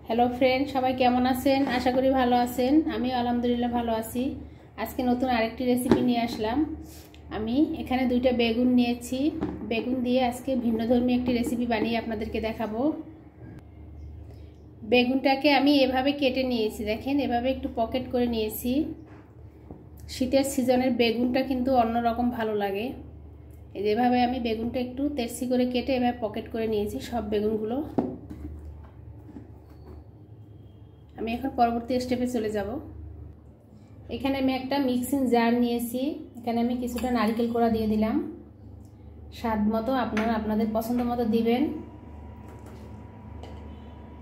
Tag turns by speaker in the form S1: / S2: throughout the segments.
S1: Hello friend, সবাই কেমন আছেন? আশা করি ভালো আছেন। আমি আলহামদুলিল্লাহ ভালো আছি। আজকে নতুন আরেকটি রেসিপি নিয়ে আসলাম। আমি এখানে দুইটা বেগুন নিয়েছি। বেগুন দিয়ে আজকে ভিন্নধর্মী একটি রেসিপি বানিয়ে আপনাদেরকে দেখাবো। বেগুনটাকে আমি এভাবে কেটে নিয়েছি, দেখেন এভাবে একটু পকেট করে নিয়েছি। শীতের সিজনের বেগুনটা কিন্তু অন্যরকম ভালো লাগে। যেভাবে আমি বেগুনটা একটু তেরছি করে কেটে এভাবে পকেট করে নিয়েছি সব বেগুনগুলো। আমি এখন পরবর্তী স্টেপে চলে যাব। এখানে আমি একটা মিক্সিং জার নিয়েছি। এখানে আমি কিছুটা নারকেল কোড়া দিয়ে দিলাম। স্বাদ মতো আপনারা আপনাদের পছন্দ মতো দিবেন।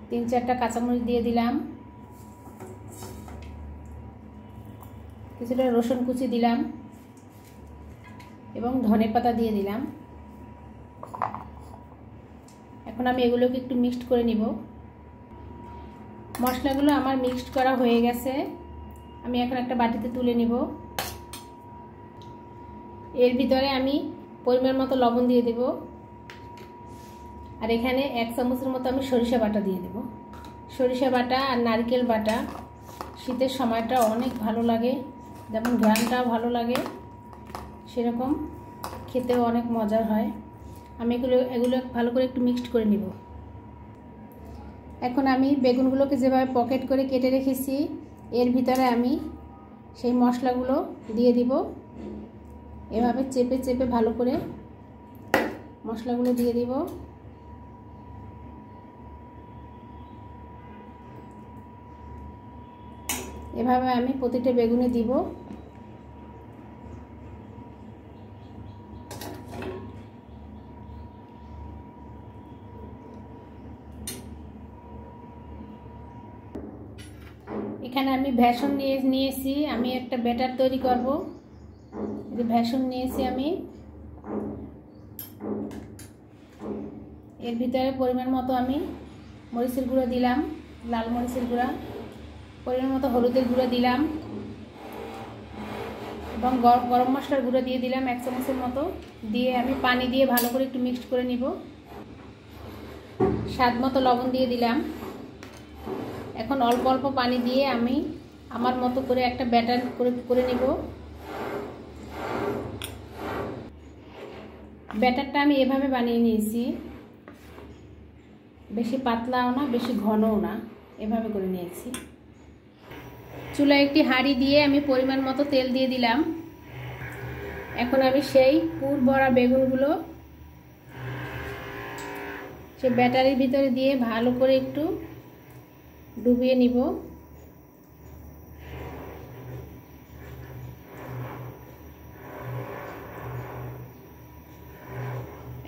S1: 3-4টা কাঁচামরিচ দিয়ে দিলাম। কিছুটা রসুন কুচি দিলাম এবং ধনেপাতা দিয়ে দিলাম। এখন আমি এগুলোকে একটু মিক্সড করে নিব। মশলাগুলো আমার মিক্সড করা হয়ে গেছে। আমি এখন একটা বাটিতে তুলে নিব। এর ভিতরে আমি পরিমাণ মতো লবণ দিয়ে দেব। আর এখানে 1 চামচের মতো আমি সরিষা বাটা দিয়ে দেব। সরিষা বাটা আর নারকেল বাটা শীতের সময়টা অনেক ভালো লাগে, যেমন ঘ্রাণটাও ভালো লাগে, সেরকম খেতেও অনেক মজার হয়। আমি এগুলো ভালো করে একটু মিক্সড করে নিব। এখন আমি বেগুনগুলোকে যেভাবে পকেট করে কেটে রেখেছি এর ভিতরে আমি সেই মশলাগুলো দিয়ে দিব। এভাবে চেপে চেপে ভালো করে মশলাগুলো দিয়ে দিব। এভাবে আমি প্রতিটা বেগুনে দিব। এখানে আমি বেসন নিয়েছি। আমি একটা ব্যাটার তৈরি করব। এই বেসন নিয়েছি আমি। এর ভিতরে পরিমাণ মতো আমি মরিচের গুঁড়ো দিলাম, লাল মরিচের গুঁড়া, পরিমাণ মতো হলুদের গুঁড়ো দিলাম এবং গরম মশলার গুঁড়ো দিয়ে দিলাম 1 চামচের মতো। দিয়ে আমি পানি দিয়ে ভালো করে একটু মিক্সড করে নিব। স্বাদ মতো লবণ দিয়ে দিলাম। এখন অল্প অল্প পানি দিয়ে আমি আমার মতো করে একটা ব্যাটার করে নিব। ব্যাটারটা আমি এভাবে বানিয়ে নিয়েছি, বেশি পাতলাও না বেশি ঘনও না, এভাবে করে নিয়েছি। চুলায় একটি হাঁড়ি দিয়ে আমি পরিমাণ মতো তেল দিয়ে দিলাম। এখন আমি সেই পুর ভরা বেগুনগুলো সেই ব্যাটারের ভিতরে দিয়ে ভালো করে একটু ডুবিয়ে নিব।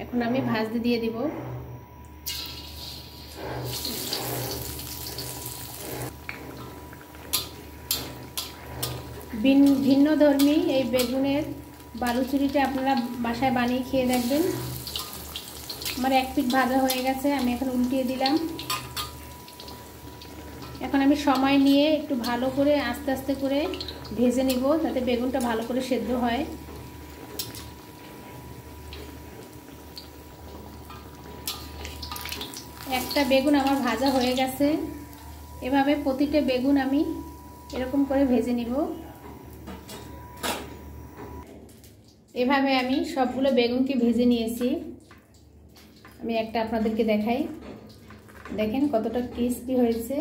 S1: এখন আমি ভাজতে দিয়ে দিব। ভিন্নধর্মী এই বেগুনের বালুচুরিটা আপনারা বাসায় বানিয়ে খেয়ে দেখবেন। আমার 1 পিঠ ভাজা হয়ে গেছে, আমি এখন উল্টিয়ে দিলাম। এখন আমি সময় নিয়ে একটু ভালো করে আস্তে আস্তে করে ভেজে নিব, যাতে বেগুনটা ভালো করে সেদ্ধ হয়। একটা বেগুন আমার ভাজা হয়ে গেছে। এভাবে প্রতিটা বেগুন আমি এরকম করে ভেজে নিব। এভাবে আমি সবগুলো বেগুনকে ভেজে নিয়েছি। আমি একটা আপনাদেরকে দেখাই, দেখেন কতটা ক্রিস্পি হয়েছে।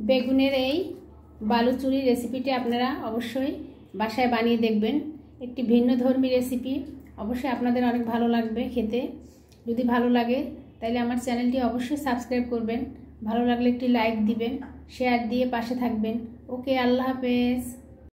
S1: বেগুনের এই বালুচুরি রেসিপিটি আপনারা অবশ্যই বাসায় বানিয়ে দেখবেন। একটি ভিন্নধর্মী রেসিপি, অবশ্যই আপনাদের অনেক ভালো লাগবে খেতে। যদি ভালো লাগে তাহলে আমার চ্যানেলটি অবশ্যই সাবস্ক্রাইব করবেন। ভালো লাগলে একটি লাইক দিবেন, শেয়ার দিয়ে পাশে থাকবেন। ওকে, আল্লাহ হাফেজ।